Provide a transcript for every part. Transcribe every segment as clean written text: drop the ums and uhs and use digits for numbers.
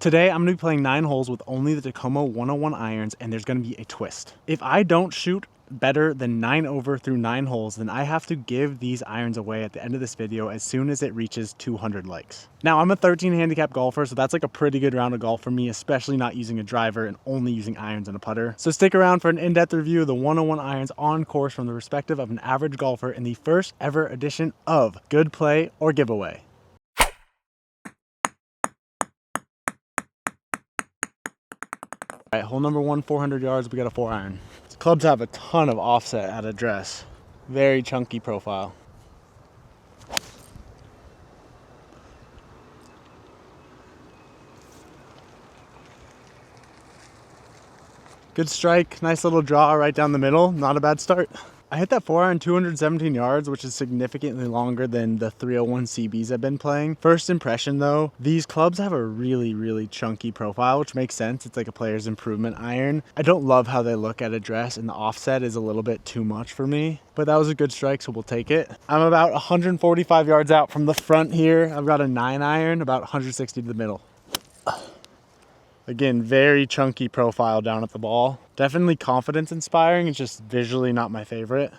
Today, I'm gonna be playing 9 holes with only the Takomo 101 irons, and there's gonna be a twist. If I don't shoot better than 9 over through 9 holes, then I have to give these irons away at the end of this video as soon as it reaches 200 likes. Now, I'm a 13 handicap golfer, so that's like a pretty good round of golf for me, especially not using a driver and only using irons and a putter. So stick around for an in-depth review of the 101 irons on course from the perspective of an average golfer in the first ever edition of Good Play or Giveaway. All right, hole number 1, 400 yards, we got a 4 iron. These clubs have a ton of offset at address. Very chunky profile. Good strike, nice little draw right down the middle, not a bad start. I hit that 4 iron 217 yards, which is significantly longer than the 301 CBs I've been playing. First impression though, these clubs have a really chunky profile, which makes sense. It's like a player's improvement iron. I don't love how they look at address, and the offset is a little bit too much for me, but that was a good strike, so we'll take it. I'm about 145 yards out from the front here. I've got a 9 iron, about 160 to the middle. Again, very chunky profile down at the ball. Definitely confidence inspiring, it's just visually not my favorite.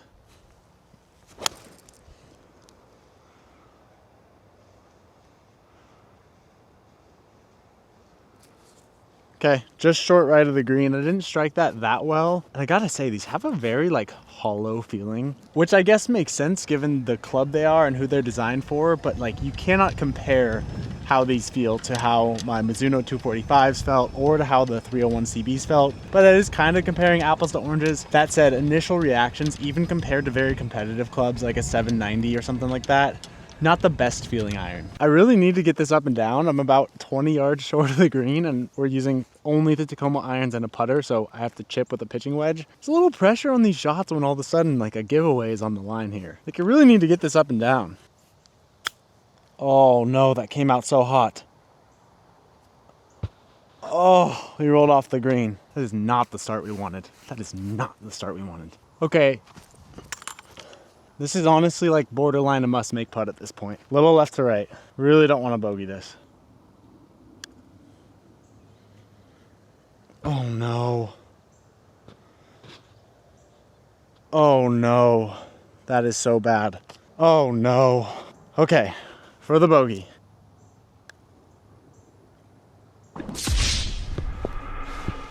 Okay, just short right of the green. I didn't strike that well. And I gotta say, these have a very like hollow feeling, which I guess makes sense given the club they are and who they're designed for, but like you cannot compare how these feel to how my Mizuno 245s felt or to how the 301 CBs felt, but that is kind of comparing apples to oranges. That said, initial reactions, even compared to very competitive clubs like a 790 or something like that, not the best feeling iron. I really need to get this up and down. I'm about 20 yards short of the green and we're using only the Takomo irons and a putter, so I have to chip with a pitching wedge. There's a little pressure on these shots when all of a sudden like a giveaway is on the line here. Like I really need to get this up and down. Oh no, that came out so hot. Oh, we rolled off the green. That is not the start we wanted. That is not the start we wanted. Okay. This is honestly like borderline a must make putt at this point. Little left to right. Really don't want to bogey this. Oh no. Oh no. That is so bad. Oh no. Okay, for the bogey.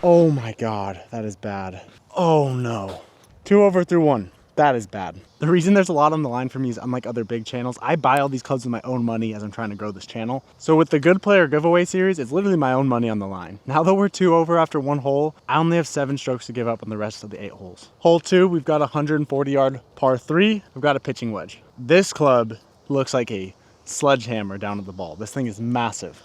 Oh my God, that is bad. Oh no. 2 over through 1. That is bad. The reason there's a lot on the line for me is unlike other big channels, I buy all these clubs with my own money as I'm trying to grow this channel. So with the Good Player Giveaway series, it's literally my own money on the line. Now that we're 2 over after 1 hole, I only have 7 strokes to give up on the rest of the 8 holes. Hole 2, we've got a 140 yard par 3. We've got a pitching wedge. This club looks like a sledgehammer down at the ball. This thing is massive.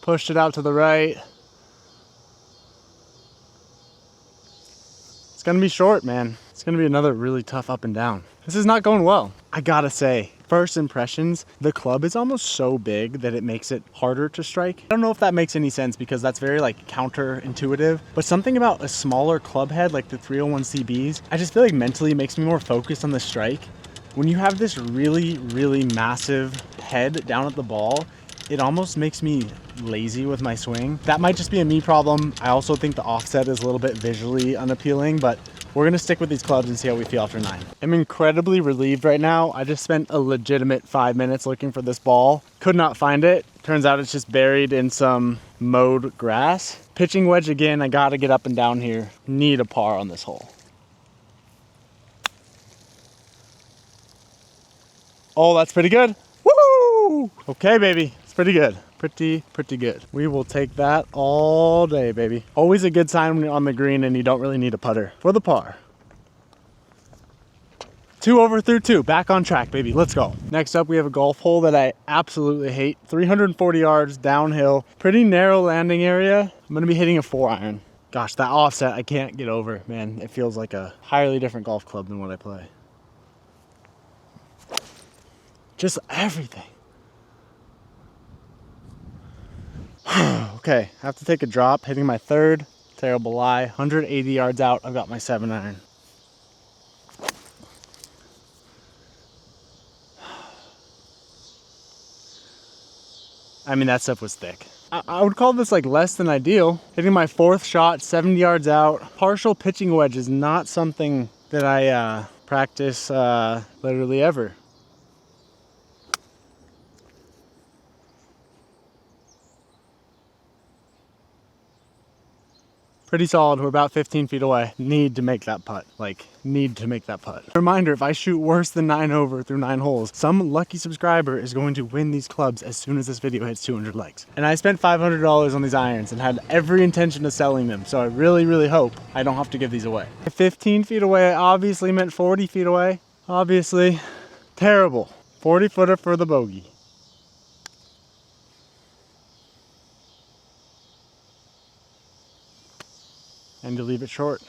Pushed it out to the right. It's gonna be short, man. It's gonna be another really tough up and down. This is not going well. I gotta say, first impressions, the club is almost so big that it makes it harder to strike. I don't know if that makes any sense because that's very like counterintuitive, but something about a smaller club head like the 301 CBs, I just feel like mentally it makes me more focused on the strike. When you have this really massive head down at the ball, it almost makes me lazy with my swing. That might just be a me problem. I also think the offset is a little bit visually unappealing, but we're gonna stick with these clubs and see how we feel after 9. I'm incredibly relieved right now. I just spent a legitimate 5 minutes looking for this ball. Could not find it. Turns out it's just buried in some mowed grass. Pitching wedge again, I gotta get up and down here. Need a par on this hole. Oh, that's pretty good. Woo! Okay, baby. Pretty good. Pretty good. We will take that all day, baby. Always a good sign when you're on the green and you don't really need a putter for the par. 2 over through 2. Back on track, baby. Let's go. Next up, we have a golf hole that I absolutely hate. 340 yards downhill. Pretty narrow landing area. I'm going to be hitting a 4 iron. Gosh, that offset I can't get over, man. It feels like a entirely different golf club than what I play. Just everything. Okay, I have to take a drop, hitting my 3rd, terrible lie, 180 yards out, I've got my 7 iron. I mean, that stuff was thick. I would call this like less than ideal. Hitting my 4th shot, 70 yards out. Partial pitching wedge is not something that I practice literally ever. Pretty solid. We're about 15 feet away. Need to make that putt. Like, need to make that putt. Reminder, if I shoot worse than 9 over through 9 holes, some lucky subscriber is going to win these clubs as soon as this video hits 200 likes. And I spent $500 on these irons and had every intention of selling them. So I really, really hope I don't have to give these away. 15 feet away obviously meant 40 feet away. Obviously, terrible. 40 footer for the bogey. And to leave it short.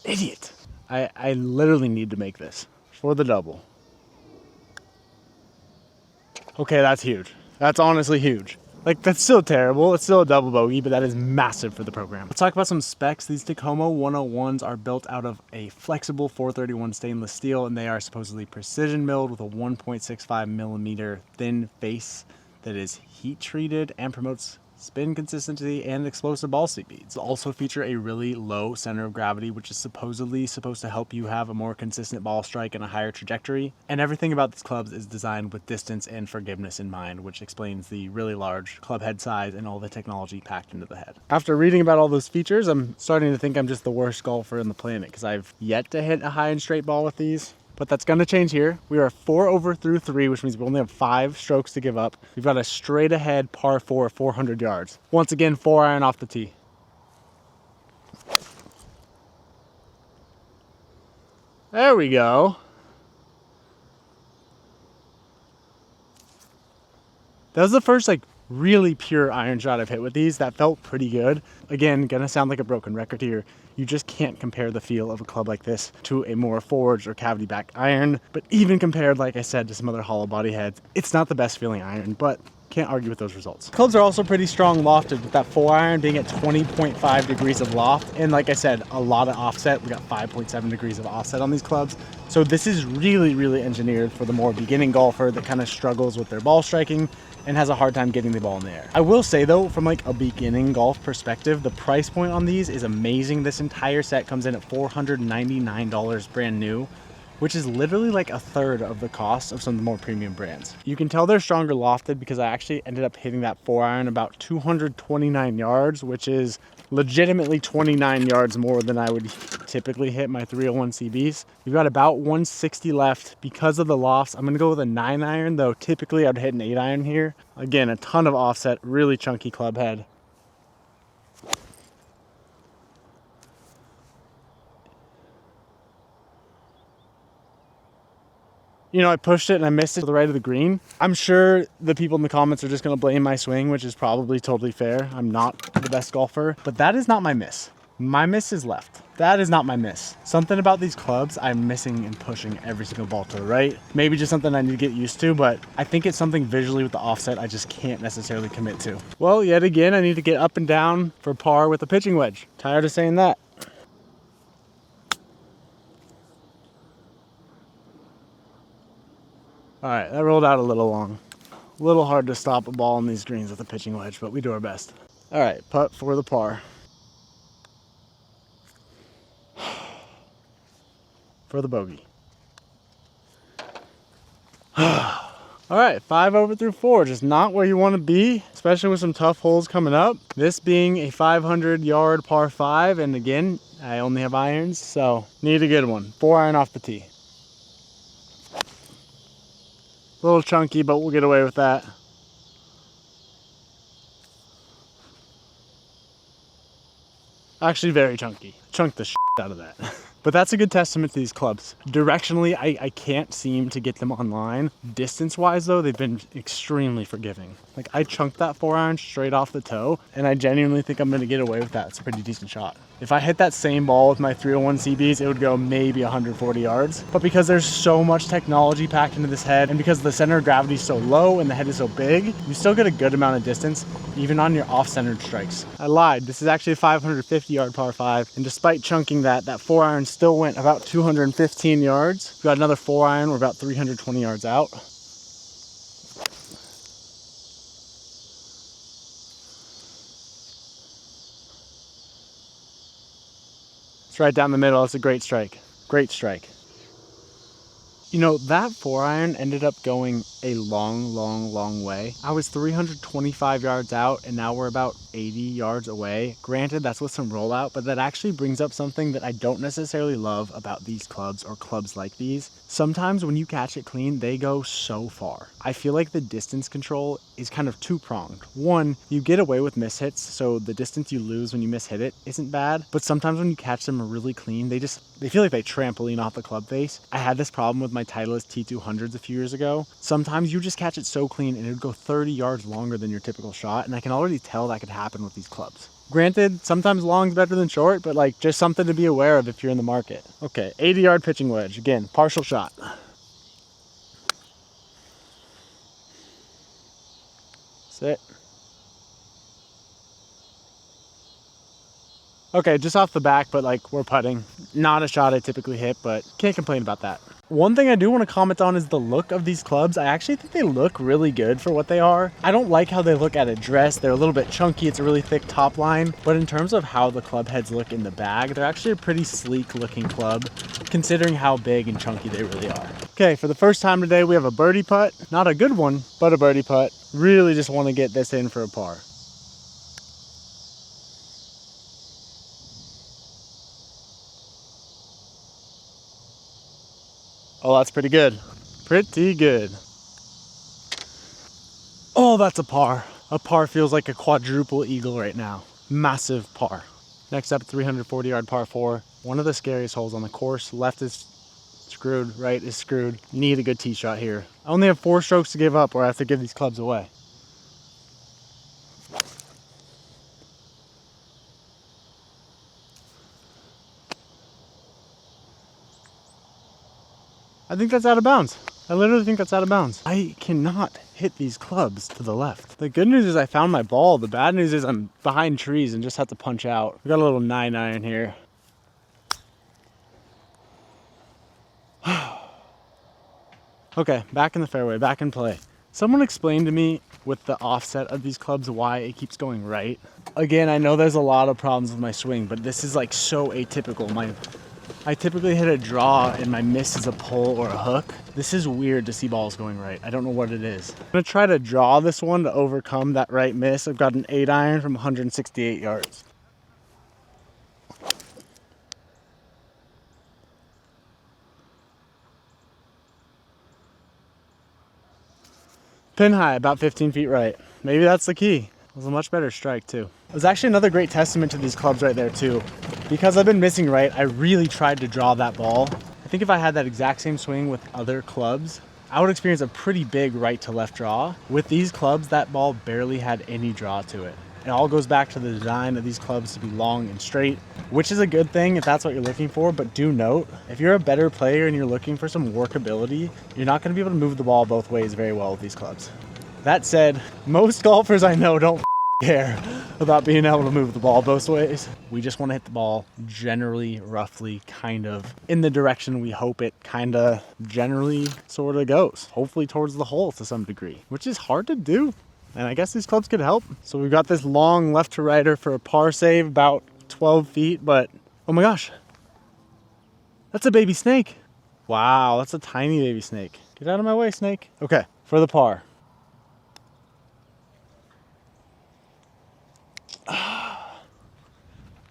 Idiot. I literally need to make this for the double. Okay, that's huge. That's honestly huge. Like, that's still terrible. It's still a double bogey, but that is massive for the program. Let's talk about some specs. These Takomo 101s are built out of a flexible 431 stainless steel, and they are supposedly precision milled with a 1.65 millimeter thin face that is heat treated and promotes spin consistency and explosive ball speeds. Also feature a really low center of gravity, which is supposedly supposed to help you have a more consistent ball strike and a higher trajectory. And everything about these clubs is designed with distance and forgiveness in mind, which explains the really large club head size and all the technology packed into the head. After reading about all those features, I'm starting to think I'm just the worst golfer on the planet because I've yet to hit a high and straight ball with these. But that's going to change here. We are 4 over through 3, which means we only have 5 strokes to give up. We've got a straight ahead par 4, 400 yards. Once again, 4 iron off the tee. There we go. That was the first like really pure iron shot I've hit with these. That felt pretty good. Again, gonna sound like a broken record here. You just can't compare the feel of a club like this to a more forged or cavity back iron. But even compared, like I said, to some other hollow body heads, it's not the best feeling iron, but can't argue with those results. Clubs are also pretty strong lofted, with that 4 iron being at 20.5 degrees of loft. And like I said, a lot of offset. We got 5.7 degrees of offset on these clubs. So this is really, really engineered for the more beginning golfer that kind of struggles with their ball striking and has a hard time getting the ball in the air. I will say though, from like a beginning golf perspective, the price point on these is amazing. This entire set comes in at $499 brand new, which is literally like a third of the cost of some of the more premium brands. You can tell they're stronger lofted because I actually ended up hitting that 4 iron about 229 yards, which is legitimately 29 yards more than I would typically hit my 301 CBs. We've got about 160 left because of the lofts. I'm gonna go with a 9 iron, though typically I'd hit an 8 iron here. Again, a ton of offset, really chunky club head. You know, I pushed it and I missed it to the right of the green. I'm sure the people in the comments are just gonna blame my swing, which is probably totally fair. I'm not the best golfer, but that is not my miss. My miss is left. That is not my miss. Something about these clubs, I'm missing and pushing every single ball to the right. Maybe just something I need to get used to, but I think it's something visually with the offset I just can't necessarily commit to. Well, yet again, I need to get up and down for par with a pitching wedge. Tired of saying that. All right, that rolled out a little long. A little hard to stop a ball on these greens with a pitching wedge, but we do our best. All right, putt for the par. For the bogey. All right, 5 over through 4, just not where you want to be, especially with some tough holes coming up. This being a 500-yard par 5, and again, I only have irons, so need a good one. 4 iron off the tee. A little chunky, but we'll get away with that. Actually, very chunky. Chunked the shit out of that. But that's a good testament to these clubs. Directionally, I can't seem to get them online. Distance-wise, though, they've been extremely forgiving. Like, I chunked that 4 iron straight off the toe, and I genuinely think I'm gonna get away with that. It's a pretty decent shot. If I hit that same ball with my 301 CBs, it would go maybe 140 yards. But because there's so much technology packed into this head, and because the center of gravity is so low and the head is so big, you still get a good amount of distance, even on your off-centered strikes. I lied. This is actually a 550-yard par 5, and despite chunking that 4 iron still went about 215 yards. We got another 4 iron. We're about 320 yards out. It's right down the middle. It's a great strike. Great strike. You know, that 4-iron ended up going a long way. I was 325 yards out and now we're about 80 yards away. Granted, that's with some rollout, but that actually brings up something that I don't necessarily love about these clubs or clubs like these. Sometimes when you catch it clean, they go so far. I feel like the distance control is kind of two-pronged. One, you get away with mishits, so the distance you lose when you mishit it isn't bad, but sometimes when you catch them really clean, they feel like they trampoline off the club face. I had this problem with my Titleist T200s a few years ago. Sometimes you just catch it so clean and it would go 30 yards longer than your typical shot, and I can already tell that could happen with these clubs. Granted, sometimes long's better than short, but like just something to be aware of if you're in the market. Okay, 80-yard pitching wedge. Again, partial shot. Sit. Okay, just off the back, but like we're putting. Not a shot I typically hit, but can't complain about that. One thing I do want to comment on is the look of these clubs. I actually think they look really good for what they are. I don't like how they look at address. They're a little bit chunky. It's a really thick top line. But in terms of how the club heads look in the bag, they're actually a pretty sleek looking club, considering how big and chunky they really are. Okay, for the first time today, we have a birdie putt. Not a good one, but a birdie putt. Really just want to get this in for a par. Oh, that's pretty good. Pretty good. Oh, that's a par. A par feels like a quadruple eagle right now. Massive par. Next up, 340-yard par 4. One of the scariest holes on the course. Left is screwed, right is screwed. Need a good tee shot here. I only have 4 strokes to give up or I have to give these clubs away. I think that's out of bounds. I literally think that's out of bounds. I cannot hit these clubs to the left. The good news is I found my ball. The bad news is I'm behind trees and just have to punch out. We got a little 9-iron here. Okay, back in the fairway, back in play. Someone explained to me with the offset of these clubs why it keeps going right. Again, I know there's a lot of problems with my swing, but this is like so atypical. I typically hit a draw and my miss is a pull or a hook. This is weird to see balls going right. I don't know what it is. I'm gonna try to draw this one to overcome that right miss. I've got an 8-iron from 168 yards. Pin high, about 15 feet right. Maybe that's the key. It was a much better strike too. It was actually another great testament to these clubs right there too. Because I've been missing right, I really tried to draw that ball. I think if I had that exact same swing with other clubs, I would experience a pretty big right to left draw. With these clubs, that ball barely had any draw to it. It all goes back to the design of these clubs to be long and straight, which is a good thing if that's what you're looking for, but do note, if you're a better player and you're looking for some workability, you're not gonna be able to move the ball both ways very well with these clubs. That said, most golfers I know don't care about being able to move the ball both ways. We just want to hit the ball generally, roughly, kind of in the direction we hope it kind of generally sort of goes. Hopefully towards the hole to some degree, which is hard to do. And I guess these clubs could help. So we've got this long left to righter for a par save, about 12 feet, but oh my gosh, that's a baby snake. Wow, that's a tiny baby snake. Get out of my way, snake. Okay, for the par.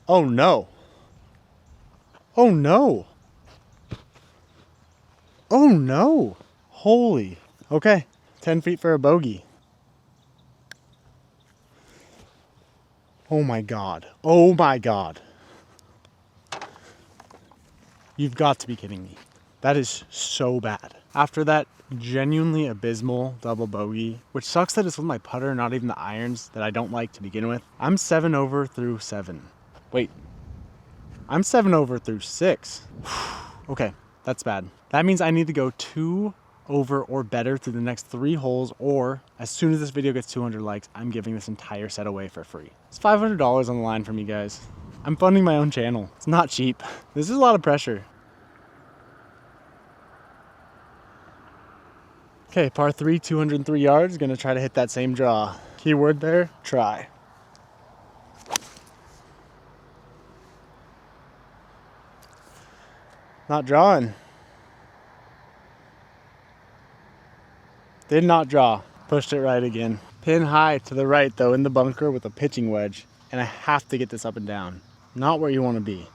Oh no. Oh no. Oh no. Holy. Okay, 10 feet for a bogey. Oh my God. Oh my God. You've got to be kidding me. That is so bad. After that genuinely abysmal double bogey, which sucks that it's with my putter, not even the irons that I don't like to begin with. I'm 7 over through 7. Wait, I'm 7 over through 6. Okay, that's bad. That means I need to go 2 over or better through the next 3 holes, or as soon as this video gets 200 likes, I'm giving this entire set away for free. It's $500 on the line for me, guys. I'm funding my own channel. It's not cheap. This is a lot of pressure. Okay, par 3, 203 yards. Gonna try to hit that same draw. Keyword there, try. Not drawing. Did not draw. Pushed it right again. Pin high to the right though in the bunker with a pitching wedge. And I have to get this up and down. Not where you want to be.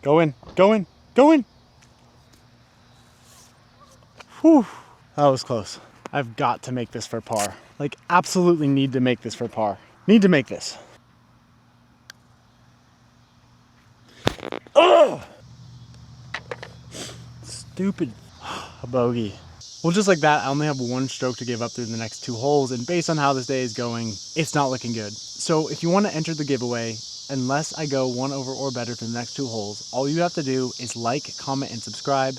Go in, go in, go in. Whew, that was close. I've got to make this for par. Like, absolutely need to make this for par. Need to make this. Ugh! Stupid. A bogey. Well, just like that, I only have one stroke to give up through the next 2 holes, and based on how this day is going, it's not looking good. So if you want to enter the giveaway, unless I go 1 over or better for the next 2 holes, all you have to do is like, comment, and subscribe.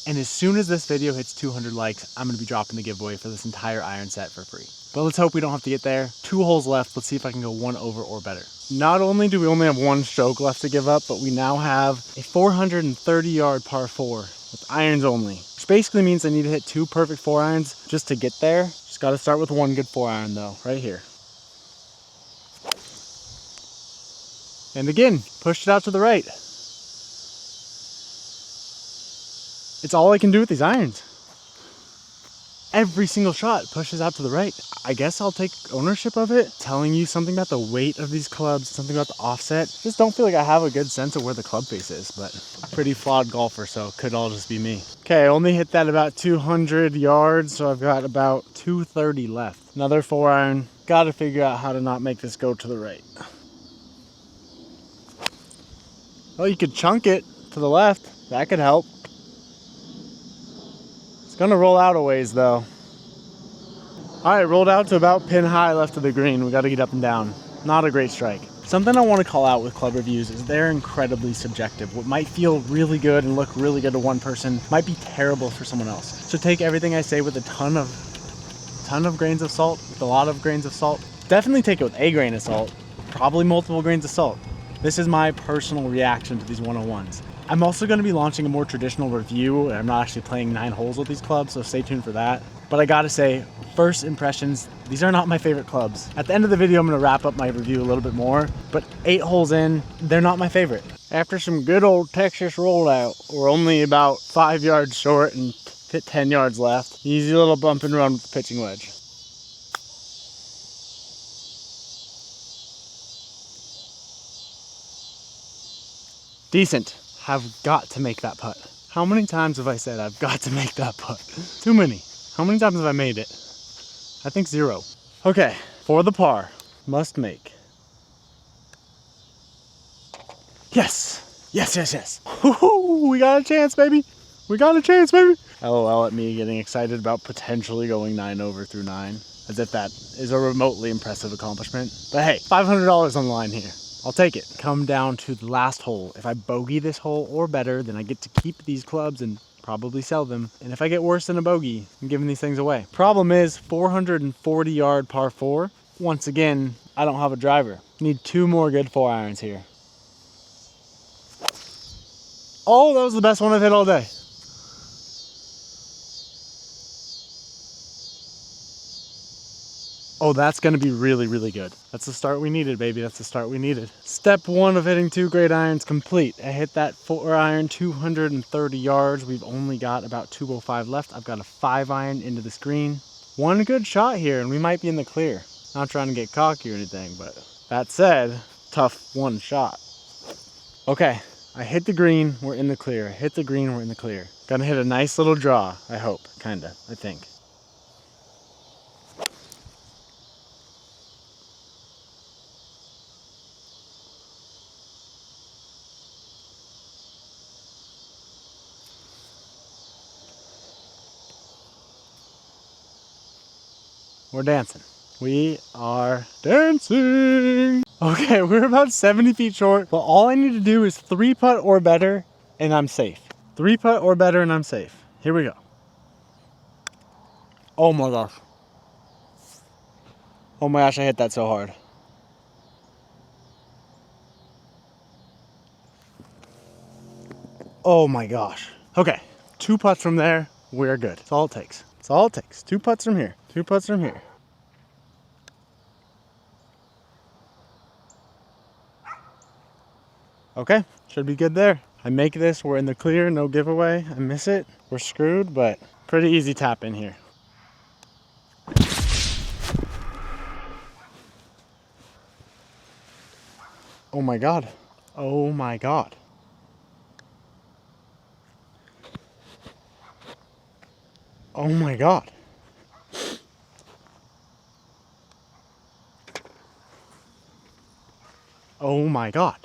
And as soon as this video hits 200 likes, I'm going to be dropping the giveaway for this entire iron set for free. But let's hope we don't have to get there. 2 holes left. Let's see if I can go 1 over or better. Not only do we only have 1 stroke left to give up, but we now have a 430-yard par 4 with irons only. Which basically means I need to hit 2 perfect 4 irons just to get there. Just got to start with 1 good 4 iron though, right here. And again, pushed it out to the right. It's all I can do with these irons. Every single shot pushes out to the right. I guess I'll take ownership of it. Telling you something about the weight of these clubs, something about the offset. Just don't feel like I have a good sense of where the club face is, but pretty flawed golfer, so it could all just be me. Okay, I only hit that about 200 yards, so I've got about 230 left. Another 4 iron. Got to figure out how to not make this go to the right. Oh, you could chunk it to the left. That could help. It's gonna roll out a ways though. All right, rolled out to about pin high left of the green. We got to get up and down. Not a great strike. Something I want to call out with club reviews is they're incredibly subjective. What might feel really good and look really good to one person might be terrible for someone else. So take everything I say with a ton of grains of salt, with a lot of grains of salt. Definitely take it with a grain of salt, probably multiple grains of salt. This is my personal reaction to these 101s. I'm also going to be launching a more traditional review. I'm not actually playing 9 holes with these clubs, so stay tuned for that. But I gotta say, first impressions, these are not my favorite clubs. At the end of the video, I'm gonna wrap up my review a little bit more, but 8 holes in, they're not my favorite. After some good old Texas rollout, we're only about 5 yards short and 10 yards left. Easy little bump and run with the pitching wedge. Decent. Have got to make that putt. How many times have I said I've got to make that putt? Too many. How many times have I made it? I think 0. Okay, for the par, must make. Yes, yes, yes, yes. Woo-hoo, we got a chance, baby. We got a chance, baby. LOL at me getting excited about potentially going 9 over through 9. As if that is a remotely impressive accomplishment. But hey, $500 on the line here. I'll take it. Come down to the last hole. If I bogey this hole or better, then I get to keep these clubs and probably sell them. And if I get worse than a bogey, I'm giving these things away. Problem is 440-yard par 4. Once again, I don't have a driver. Need 2 more good 4 irons here. Oh, that was the best one I've hit all day. Oh, that's gonna be really, really good. That's the start we needed, baby. That's the start we needed. Step 1 of hitting 2 great irons complete. I hit that 4 iron, 230 yards. We've only got about 205 left. I've got a 5 iron into this green. 1 good shot here and we might be in the clear. Not trying to get cocky or anything, but that said, tough 1 shot. Okay, I hit the green, we're in the clear. Hit the green, we're in the clear. Gonna hit a nice little draw, I hope, kinda, I think. We're dancing. We are dancing. Okay, we're about 70 feet short, but all I need to do is 3 putt or better, and I'm safe. 3 putt or better, and I'm safe. Here we go. Oh my gosh. Oh my gosh, I hit that so hard. Oh my gosh. Okay, 2 putts from there, we're good. That's all it takes. That's all it takes. 2 putts from here. 2 putts from here. Okay, should be good there. I make this, we're in the clear, no giveaway. I miss it, we're screwed, but pretty easy tap in here. Oh my God. Oh my God. Oh my God. Oh my God.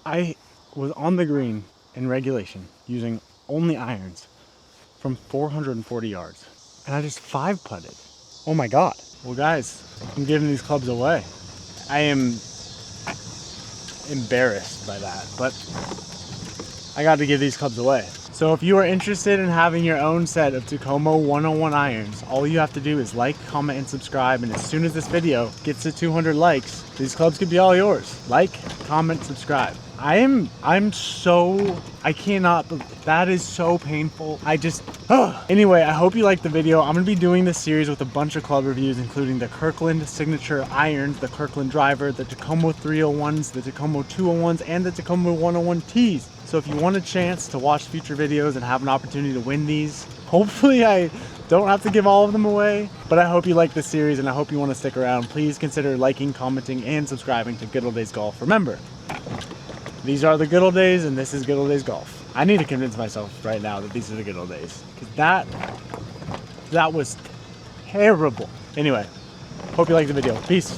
I was on the green in regulation using only irons from 440 yards, and I just 5-putted. Oh my God. Well guys, I'm giving these clubs away. I am embarrassed by that, but I got to give these clubs away. So if you are interested in having your own set of Takomo 101 irons, all you have to do is like, comment, and subscribe. And as soon as this video gets to 200 likes, these clubs could be all yours. Like, comment, subscribe. I cannot, that is so painful. Anyway, I hope you liked the video. I'm gonna be doing this series with a bunch of club reviews, including the Kirkland signature irons, the Kirkland driver, the Takomo 301s, the Takomo 201s, and the Takomo 101Ts. So if you want a chance to watch future videos and have an opportunity to win these, hopefully I don't have to give all of them away, but I hope you like this series and I hope you want to stick around. Please consider liking, commenting, and subscribing to Good Old Days Golf. Remember, these are the good old days and this is Good Old Days Golf. I need to convince myself right now that these are the good old days, because that was terrible. Anyway, hope you liked the video. Peace.